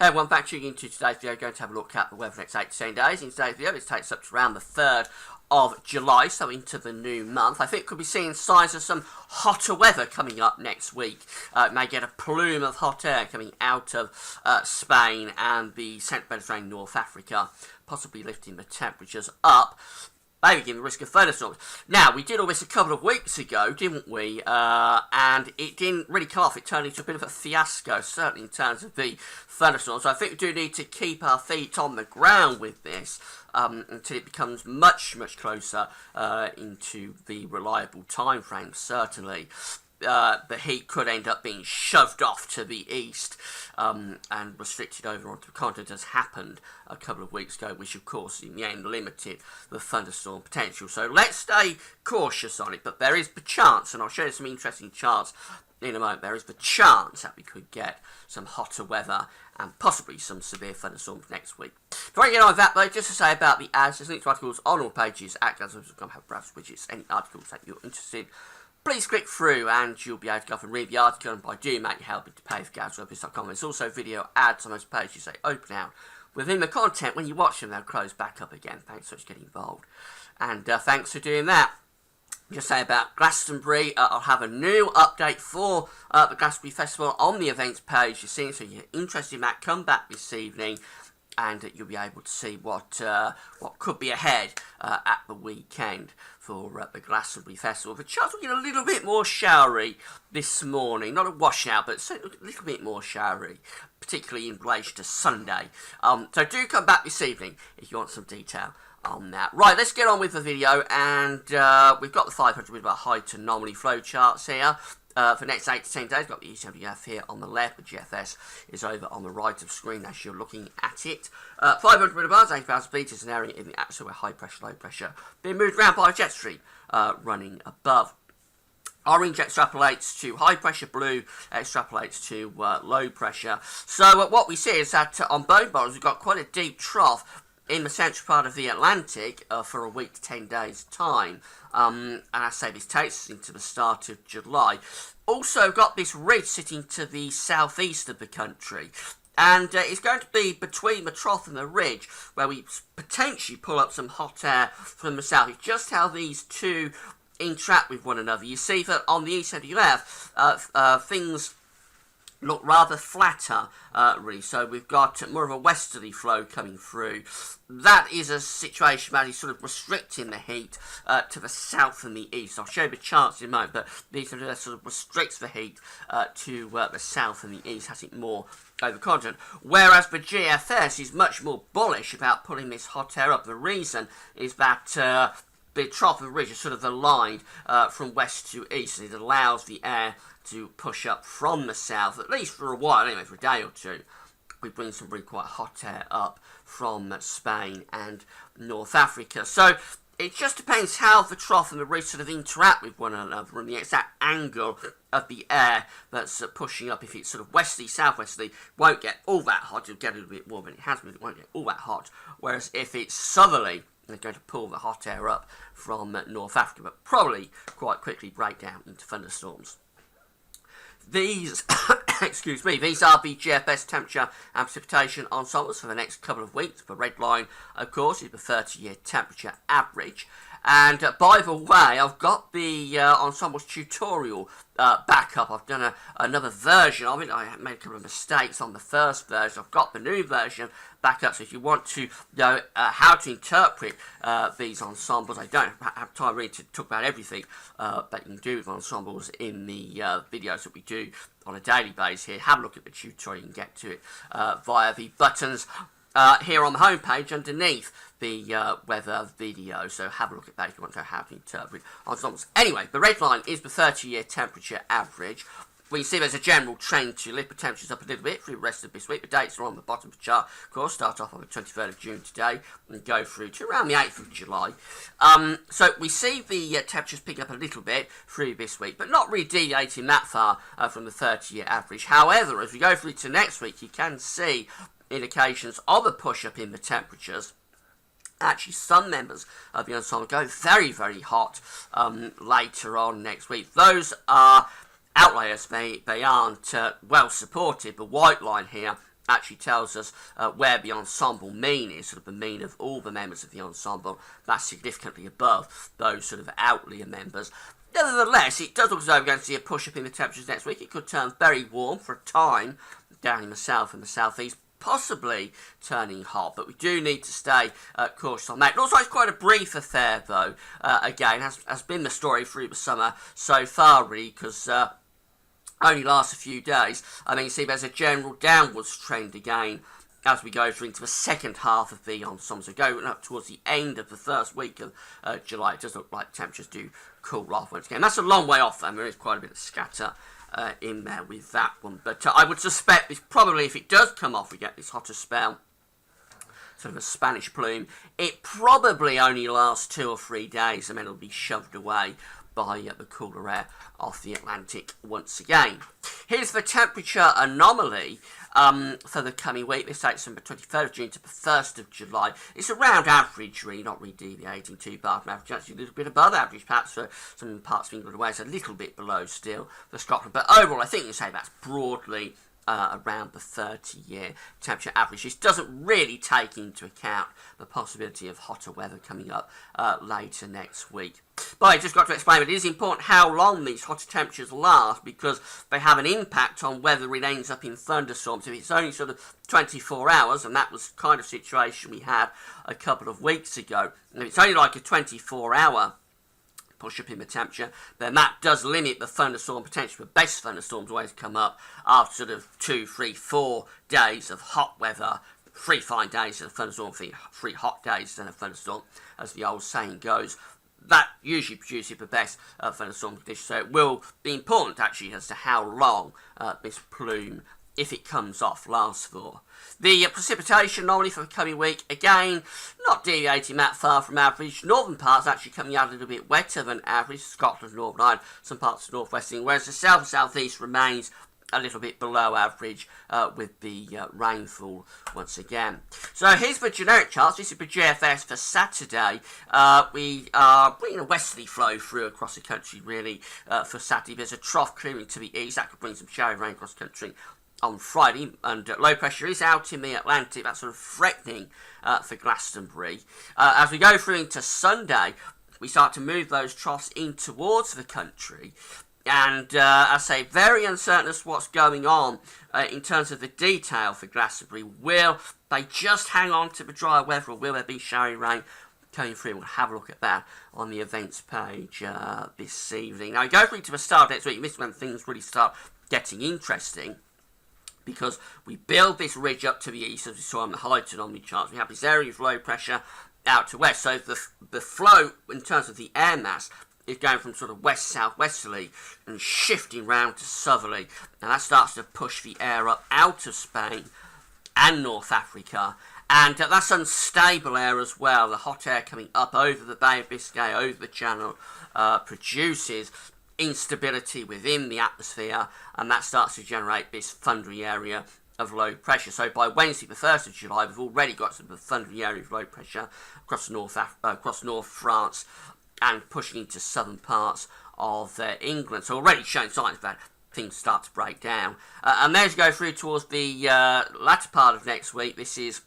Hey everyone, back tuning into today's video. Going to have a look at the weather for the next 8 to 10 days. In today's video, it takes up to around the 3rd of July, so into the new month. I think we'll be seeing signs of some hotter weather coming up next week. May get a plume of hot air coming out of Spain and the Central Mediterranean, North Africa, possibly lifting the temperatures up. Maybe giving the risk of thunderstorms. Now, we did all this a couple of weeks ago, didn't we? And it didn't really come off. It turned into a bit of a fiasco, certainly in terms of the thunderstorms. So I think we do need to keep our feet on the ground with this until it becomes much, much closer into the reliable time frame, certainly. The heat could end up being shoved off to the east and restricted over onto the continent, as happened a couple of weeks ago, which of course in the end limited the thunderstorm potential. So let's stay cautious on it, but there is the chance, and I'll show you some interesting charts in a moment, there is the chance that we could get some hotter weather and possibly some severe thunderstorms next week. Before I get on with that though, just to say about the ads, there's links to articles on all pages at Gazzo.com, have browse widgets, any articles that you're interested in. Please click through and you'll be able to go and read the article, and by doing that you're helping to pay for GazWebBiz.com. There's also video ads on those pages. They open out within the content. When you watch them, they'll close back up again. Thanks so much for getting involved. And thanks for doing that. Just say about Glastonbury, I'll have a new update for the Glastonbury Festival on the events page. You're seeing, so you're interested in that, come back this evening and you'll be able to see what could be ahead at the weekend for the Glastonbury Festival. The charts will get a little bit more showery this morning. Not a washout, but a little bit more showery, particularly in relation to Sunday. So do come back this evening if you want some detail on that. Right, let's get on with the video, and we've got the 500 with our height anomaly flow charts here. For the next 8 to 10 days, we've got the ECWF here on the left, the GFS is over on the right of the screen as you're looking at it. 500 millibars, 80,000 feet is an area in the atmosphere where high pressure, low pressure being moved around by a jet stream running above. Orange extrapolates to high pressure, blue extrapolates to low pressure. So what we see is that on both bottoms we've got quite a deep trough in the central part of the Atlantic for a week to 10 days time. And I say this takes us into the start of July. Also got this ridge sitting to the southeast of the country. And it's going to be between the trough and the ridge where we potentially pull up some hot air from the south. It's just how these two interact with one another. You see that on the east end of your left, things look rather flatter, really. So we've got more of a westerly flow coming through. That is a situation that is sort of restricting the heat to the south and the east. I'll show you the charts in a moment, but these sort of restricts the heat to the south and the east, has it more over the continent. Whereas the GFS is much more bullish about pulling this hot air up. The reason is that the trough of the ridge is sort of aligned from west to east, and it allows the air to push up from the south, at least for a while, anyway, for a day or two. We bring some really quite hot air up from Spain and North Africa. So it just depends how the trough and the ridge sort of interact with one another and the exact angle of the air that's pushing up. If it's sort of westerly, southwesterly, won't get all that hot. It'll get a little bit warmer than it has been. It won't get all that hot. Whereas if it's southerly, they're going to pull the hot air up from North Africa, but probably quite quickly break down into thunderstorms. These, excuse me, these are the GFS temperature and precipitation ensembles for the next couple of weeks. The red line, of course, is the 30-year temperature average. And by the way, I've got the ensembles tutorial back up. I've done another version of it. I made a couple of mistakes on the first version. I've got the new version back up. So if you want to know how to interpret these ensembles, I don't have time really to talk about everything that you can do with ensembles in the videos that we do on a daily basis here. Have a look at the tutorial and get to it via the buttons here on the home page underneath the weather video. So have a look at that if you want to know how to interpret ensembles. Anyway, the red line is the 30-year temperature average. We see there's a general trend to lift the temperatures up a little bit through the rest of this week. The dates are on the bottom of the chart. Of course, start off on the 23rd of June today and go through to around the 8th of July. So we see the temperatures picking up a little bit through this week, but not really deviating that far from the 30-year average. However, as we go through to next week, you can see indications of a push-up in the temperatures. Actually, some members of the ensemble go very, very hot later on next week. Those are outliers. They aren't well supported. The white line here actually tells us where the ensemble mean is, sort of the mean of all the members of the ensemble. That's significantly above those sort of outlier members. Nevertheless, it does look as though we're going to see a push up in the temperatures next week. It could turn very warm for a time down in the south and the southeast, possibly turning hot, but we do need to stay cautious on that. It looks like it's quite a brief affair, though. Again, has been the story through the summer so far, really, because only lasts a few days. I mean, you see there's a general downwards trend again as we go through into the second half of the ensemble. So going up towards the end of the first week of July, it does look like temperatures do cool off once again. That's a long way off, and there is quite a bit of scatter in there with that one. But I would suspect this probably, if it does come off, we get this hotter spell, sort of a Spanish plume. It probably only lasts 2 or 3 days, and then it'll be shoved away by the cooler air off the Atlantic once again. Here's the temperature anomaly for the coming week. This takes from the 23rd of June to the 1st of July. It's around average, really, not really deviating too far from average. Actually, a little bit above average, perhaps, for some parts of England away. It's a little bit below still for Scotland. But overall, I think you can say that's broadly around the 30-year temperature average. This doesn't really take into account the possibility of hotter weather coming up later next week. But I just got to explain that it is important how long these hotter temperatures last, because they have an impact on whether it ends up in thunderstorms. If it's only sort of 24 hours, and that was the kind of situation we had a couple of weeks ago, and if it's only like a 24-hour push up in the temperature, then that does limit the thunderstorm potential. The best thunderstorms always come up after sort of 2, 3, 4 days of hot weather, 3 fine days of a thunderstorm, 3 hot days and a thunderstorm, as the old saying goes. That usually produces the best thunderstorm conditions, so it will be important actually as to how long this plume, if it comes off, lasts for. The precipitation normally for the coming week, again, not deviating that far from average. Northern parts actually coming out a little bit wetter than average. Scotland, Northern Ireland, some parts of North West England, whereas the south and southeast remains a little bit below average with the rainfall once again. So here's the generic charts. This is the GFS for Saturday. We are bringing a westerly flow through across the country, really, for Saturday. There's a trough clearing to the east. That could bring some showery rain across the country on Friday, and low pressure is out in the Atlantic. That's sort of threatening for Glastonbury. As we go through into Sunday, we start to move those troughs in towards the country, and I say very uncertain as to what's going on in terms of the detail for Glastonbury. Will they just hang on to the dry weather, or will there be showery rain coming through? We'll have a look at that on the events page this evening. Now we go through to the start of next week. This is when things really start getting interesting, because we build this ridge up to the east, as we saw on the highlighted omni charts. We have this area of low pressure out to west. So the flow in terms of the air mass is going from sort of west-southwesterly and shifting round to southerly. And that starts to push the air up out of Spain and North Africa. And that's unstable air as well. The hot air coming up over the Bay of Biscay, over the Channel, produces instability within the atmosphere, and that starts to generate this thundery area of low pressure. So by Wednesday, the 1st of July, we've already got sort of a thundery area of low pressure across North France and pushing into southern parts of England. So already showing signs that things start to break down. And then as you go through towards the latter part of next week, this is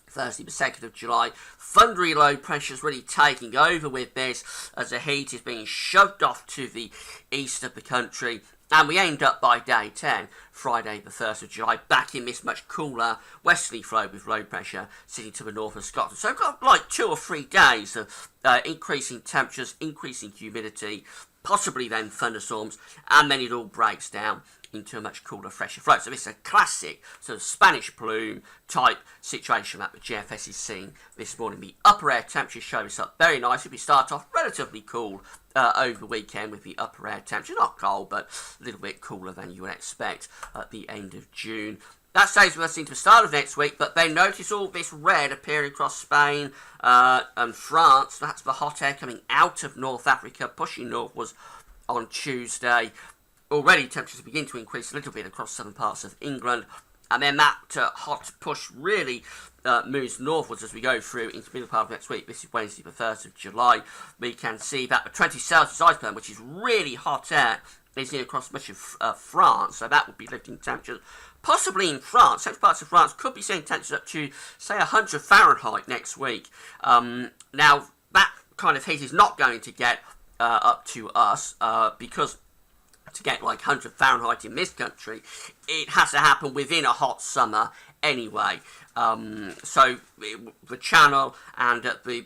Thursday, the 2nd of July, thundery low pressure is really taking over with this as the heat is being shoved off to the east of the country, and we end up by day 10, Friday the 1st of July, back in this much cooler westerly flow with low pressure sitting to the north of Scotland. So we've got like 2 or 3 days of increasing temperatures, increasing humidity, possibly then thunderstorms, and then it all breaks down into a much cooler, fresher flow. So this is a classic sort of Spanish plume type situation that the GFS is seeing this morning. The upper air temperature show us up very nicely. We start off relatively cool over the weekend with the upper air temperature. Not cold, but a little bit cooler than you would expect at the end of June. That stays with us into the start of next week, but then notice all this red appearing across Spain and France. That's the hot air coming out of North Africa, pushing northwards on Tuesday. Already temperatures begin to increase a little bit across southern parts of England, and then that hot push really moves northwards as we go through into the middle part of next week. This is Wednesday the 1st of July. We can see that the 20 Celsius iceberg, which is really hot air, is in across much of France, so that would be lifting temperatures. Possibly in France, some parts of France could be seeing temperatures up to, say, 100 Fahrenheit next week. Now, that kind of heat is not going to get up to us because to get like 100 Fahrenheit in this country, it has to happen within a hot summer anyway. So the channel and the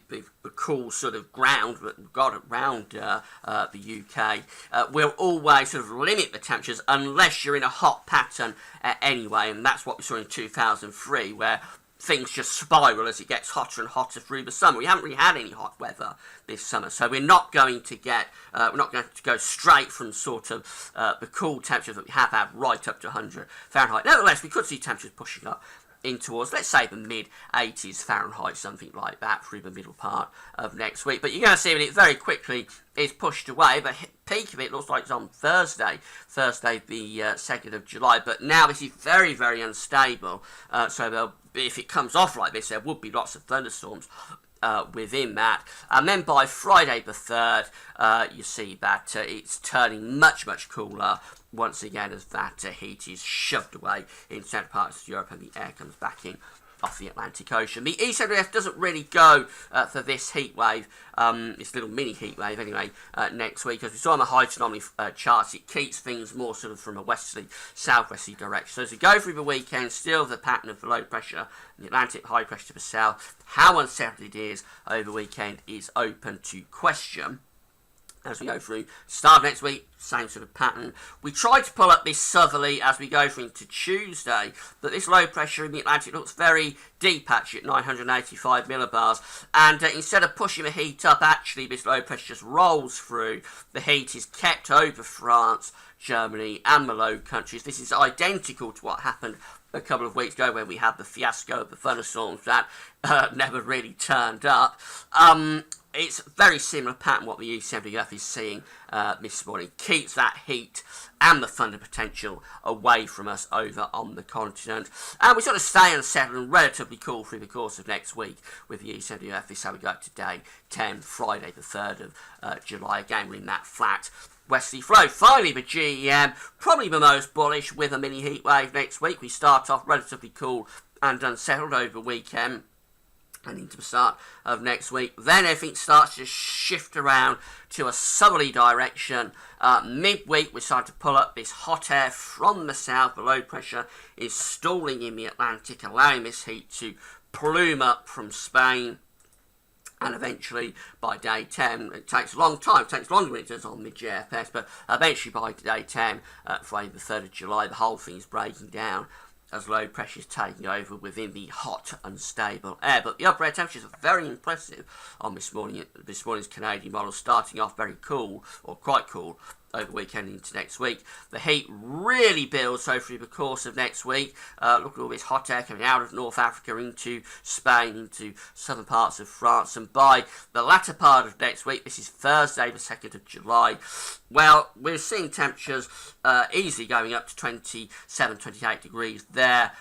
cool sort of ground that we've got around the UK will always sort of limit the temperatures unless you're in a hot pattern anyway, and that's what we saw in 2003, where things just spiral as it gets hotter and hotter through the summer. We haven't really had any hot weather this summer, so we're not going to get, we're not going to go straight from sort of the cool temperatures that we have had right up to 100 Fahrenheit. Nevertheless, we could see temperatures pushing up in towards, let's say, the mid-80s Fahrenheit, something like that, through the middle part of next week. But you're going to see that it very quickly is pushed away. The peak of it looks like it's on Thursday the 2nd of July. But now this is very, very unstable. So if it comes off like this, there would be lots of thunderstorms within that. And then by Friday the 3rd, you see that it's turning much, much cooler once again as that heat is shoved away in central parts of Europe and the air comes back in off the Atlantic Ocean. The ECWF doesn't really go for this heat wave, this little mini heat wave anyway, next week. As we saw on the hydrogen charts, it keeps things more sort of from a westerly, southwesterly direction. So as we go through the weekend, still the pattern of the low pressure, the Atlantic high pressure to the south, how unsettled it is over the weekend is open to question. As we go through, start of next week, same sort of pattern. We try to pull up this southerly as we go through into Tuesday, but this low pressure in the Atlantic looks very deep actually at 985 millibars, and instead of pushing the heat up, actually this low pressure just rolls through. The heat is kept over France, Germany and the Low Countries. This is identical to what happened a couple of weeks ago when we had the fiasco of the thunderstorms that never really turned up. It's a very similar pattern what the ECWF is seeing this morning. Keeps that heat and the thunder potential away from us over on the continent. And we sort of stay unsettled and relatively cool through the course of next week with the ECWF. This is how we go up to day 10, Friday the 3rd of July. Again, we're in that flat westerly flow. Finally, the GEM, probably the most bullish with a mini heat wave next week. We start off relatively cool and unsettled over the weekend and into the start of next week. Then everything starts to shift around to a southerly direction. Midweek, we're starting to pull up this hot air from the south. The low pressure is stalling in the Atlantic, allowing this heat to plume up from Spain. And eventually, by day 10, it takes a long time, it takes longer than it does on the GFS, but eventually by day 10, Friday the 3rd of July, the whole thing is breaking down as low pressure is taking over within the hot, unstable air. But the upper air temperatures are very impressive on this morning's Canadian model, starting off very cool, or quite cool, over the weekend into next week. The heat really builds so through the course of next week. Look at all this hot air coming out of North Africa into Spain, into southern parts of France, and by the latter part of next week, this is Thursday the 2nd of July, well, we're seeing temperatures easily going up to 27, 28 degrees there.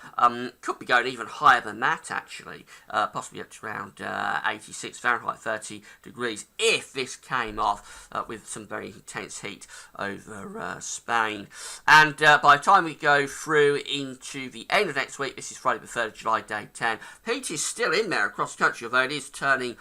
Could be going even higher than that actually, possibly up to around 86 Fahrenheit, 30 degrees, if this came off with some very intense heat over Spain. And by the time we go through into the end of next week, this is Friday the 3rd of July, day 10, heat is still in there across the country, although it is turning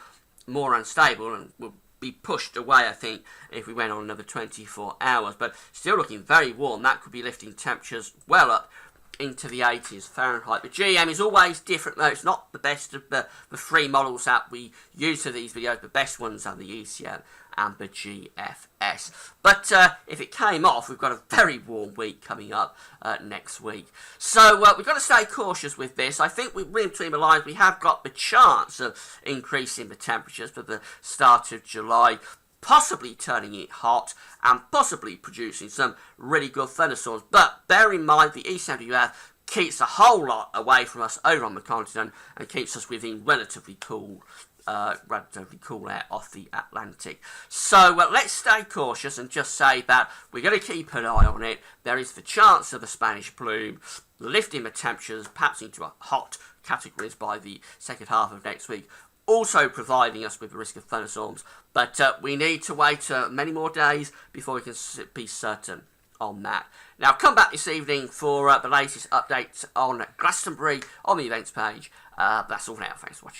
more unstable and will be pushed away, I think, if we went on another 24 hours. But still looking very warm. That could be lifting temperatures well up into the 80s Fahrenheit. The GM is always different though. It's not the best of the three models that we use for these videos. The best ones are the ECM and the GFS. But if it came off, we've got a very warm week coming up next week. So we've got to stay cautious with this. I think we read between the lines, we have got the chance of increasing the temperatures for the start of July, possibly turning it hot and possibly producing some really good thunderstorms. But bear in mind, the ECWF keeps a whole lot away from us over on the continent and keeps us within relatively cool air off the Atlantic. So let's stay cautious and just say that we're going to keep an eye on it. There is the chance of the Spanish plume lifting the temperatures perhaps into a hot categories by the second half of next week, also providing us with the risk of thunderstorms. But we need to wait many more days before we can be certain on that. Now, come back this evening for the latest updates on Glastonbury on the events page. That's all for now. Thanks for watching.